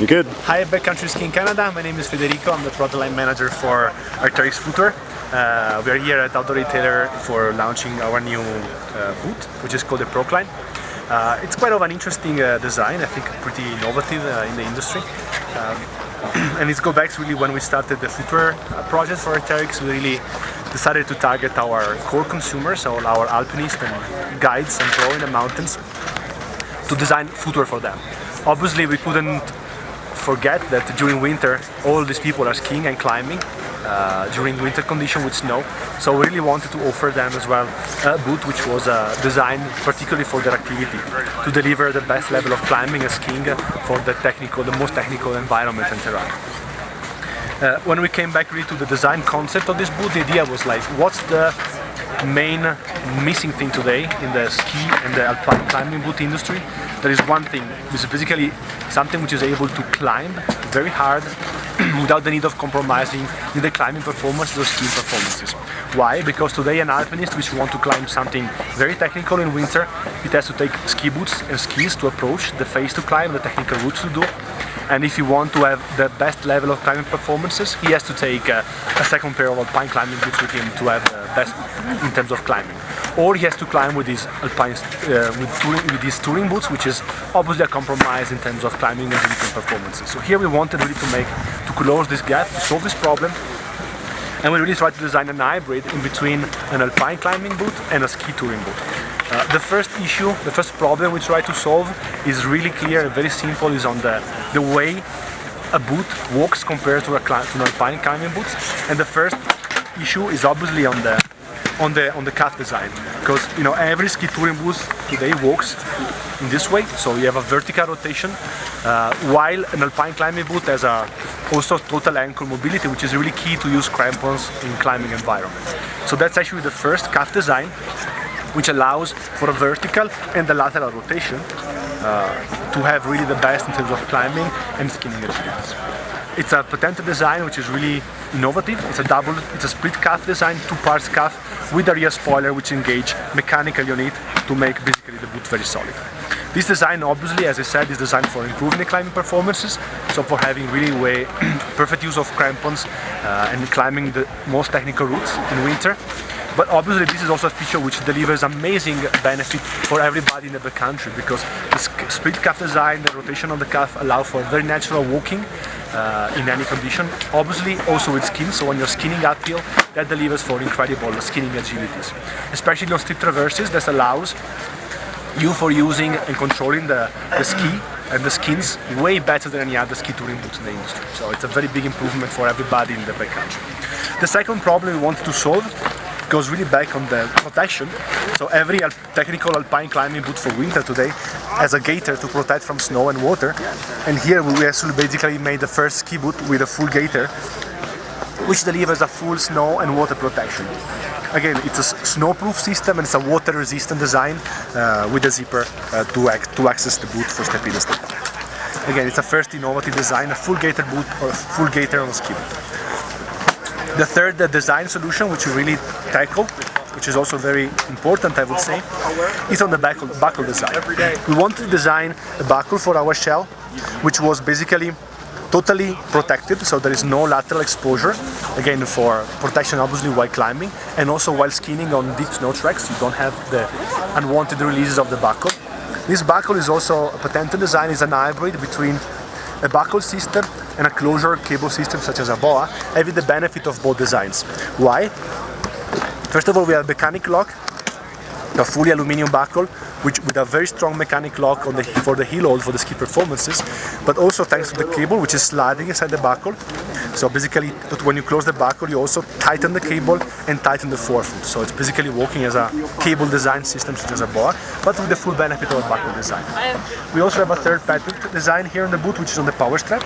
You good? Hi, Backcountry Skiing Canada. My name is Federico. I'm the Procline manager for Arcteryx footwear. We are here at Outdoor Retailer for launching our new boot, which is called the Procline. It's quite of an interesting design, I think pretty innovative in the industry. And it goes back really when we started the footwear project for Arcteryx. We really decided to target our core consumers, all our alpinists and guides and pro in the mountains, to design footwear for them. Obviously, we couldn't forget that during winter all these people are skiing and climbing during winter condition with snow, so we really wanted to offer them as well a boot which was designed particularly for their activity, to deliver the best level of climbing and skiing for the most technical environment and terrain. When we came back really to the design concept of this boot, the idea was like, what's the main missing thing today in the ski and the alpine climbing boot industry? There is one thing, which is basically something which is able to climb very hard without the need of compromising in the climbing performance or skiing performances. Why? Because today an alpinist which want to climb something very technical in winter, it has to take ski boots and skis to approach the face to climb, the technical routes to do. And if you want to have the best level of climbing performances, he has to take a second pair of alpine climbing boots with him to have the best in terms of climbing. Or he has to climb with these alpine with these touring boots, which is obviously a compromise in terms of climbing and different performances. So here we wanted really to close this gap, to solve this problem, and we really tried to design a hybrid in between an alpine climbing boot and a ski touring boot. The first problem we try to solve is really clear and very simple, is on the way a boot walks compared to an alpine climbing boot. And the first issue is obviously on the cuff design, because every ski touring boot today walks in this way, so you have a vertical rotation, while an alpine climbing boot has also total ankle mobility, which is really key to use crampons in climbing environment. So that's actually the first cuff design, which allows for a vertical and a lateral rotation to have really the best in terms of climbing and skiing experience. It's a patented design which is really innovative. It's a split cuff design, 2 parts cuff with a rear spoiler which engage mechanically on it to make basically the boot very solid. This design, obviously, as I said, is designed for improving the climbing performances, so for having really perfect use of crampons and climbing the most technical routes in winter. But obviously this is also a feature which delivers amazing benefit for everybody in the backcountry, because the split cuff design, the rotation of the cuff allow for very natural walking in any condition. Obviously also with skiing, so when you're skiing uphill, that delivers for incredible skiing agilities. Especially on steep traverses, that allows you for using and controlling the ski and the skins way better than any other ski touring boots in the industry. So it's a very big improvement for everybody in the backcountry. The second problem we wanted to solve goes really back on the protection. So every technical alpine climbing boot for winter today has a gaiter to protect from snow and water. And here we actually basically made the first ski boot with a full gaiter, which delivers a full snow and water protection. Again, it's a snow-proof system and it's a water-resistant design with a zipper to access the boot for step in and step out. Again, it's a first innovative design, a full gaiter boot or a full gaiter on a ski boot. The third design solution, which we really tackle, which is also very important, I would say, is on the buckle design. We want to design a buckle for our shell, which was basically totally protected, so there is no lateral exposure, again for protection obviously while climbing, and also while skiing on deep snow tracks you don't have the unwanted releases of the buckle. This buckle is also a patented design, is an hybrid between a buckle system and a closure cable system such as a boa, having the benefit of both designs. Why? First of all, we have mechanic lock, a fully aluminum buckle, which with a very strong mechanic lock for the heel hold for the ski performances, but also thanks to the cable which is sliding inside the buckle. So basically, when you close the buckle, you also tighten the cable and tighten the forefoot. So it's basically working as a cable design system such as a boa, but with the full benefit of a buckle design. We also have a third patent design here on the boot, which is on the power strap.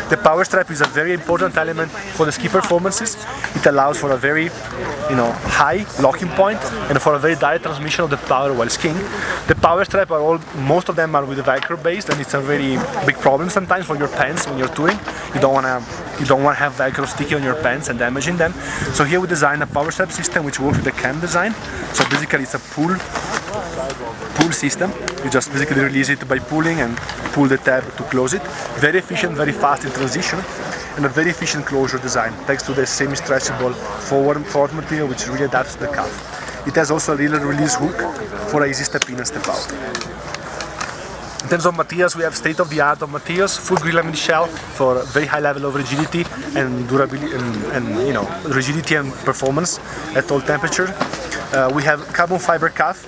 The power strap is a very important element for the ski performances. It allows for a very high locking point and for a very direct transmission of the power while skiing. The power strap most of them are with Velcro based, and it's a very big problem sometimes for your pants when you're touring. You don't want to have Velcro sticky on your pants and damaging them. So here we designed a power strap system which works with the cam design. So basically it's a pull system You just basically release it by pulling and pull the tab to close it. Very efficient, very fast in transition, and a very efficient closure design thanks to the semi-stretchable forward material which really adapts to the calf. It has also a little release hook for easy step in and step out. In terms of materials, we have state-of-the-art of materials, full Grilamid shell for very high level of rigidity and durability and you know, rigidity and performance at all temperatures. We have carbon fiber calf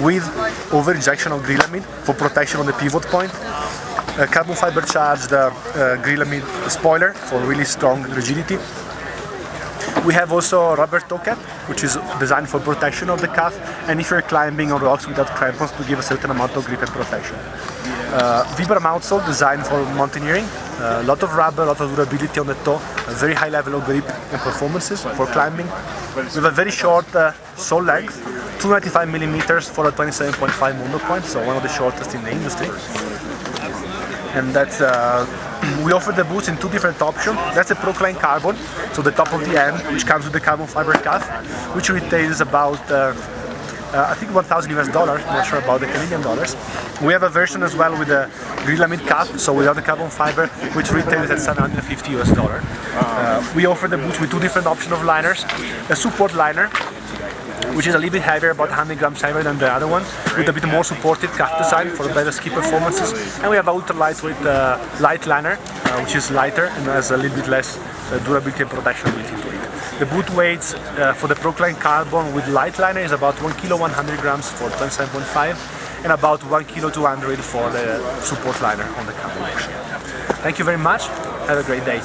with over-injection of Grilamid for protection on the pivot point. Carbon fiber charged Grilamid spoiler for really strong rigidity. We have also rubber toe cap, which is designed for protection of the calf, and if you're climbing on rocks without crampons, to give a certain amount of grip and protection. Vibram outsole designed for mountaineering, a lot of rubber, a lot of durability on the toe, a very high level of grip and performances for climbing. We have a very short sole length, 295 millimeters for a 27.5 mono point, so one of the shortest in the industry. And that's we offer the boots in two different options. That's a Procline carbon, so the top of the end, which comes with the carbon fiber calf, which retails about I think $1,000 US, not sure about the Canadian dollars. We have a version as well with a Grilamid calf, so without the carbon fiber, which retails at $750 US. We offer the boots with two different options of liners. A support liner, which is a little bit heavier, about 100 grams heavier than the other one, with a bit more supported calf design for better ski performances. And we have ultra lightweight light liner, which is lighter and has a little bit less durability and protection built into it. The boot weights for the Procline carbon with light liner is about 1 kilo 100 grams for 27.5 and about 1 kilo 200 for the support liner on the carbon action. Thank you very much. Have a great day.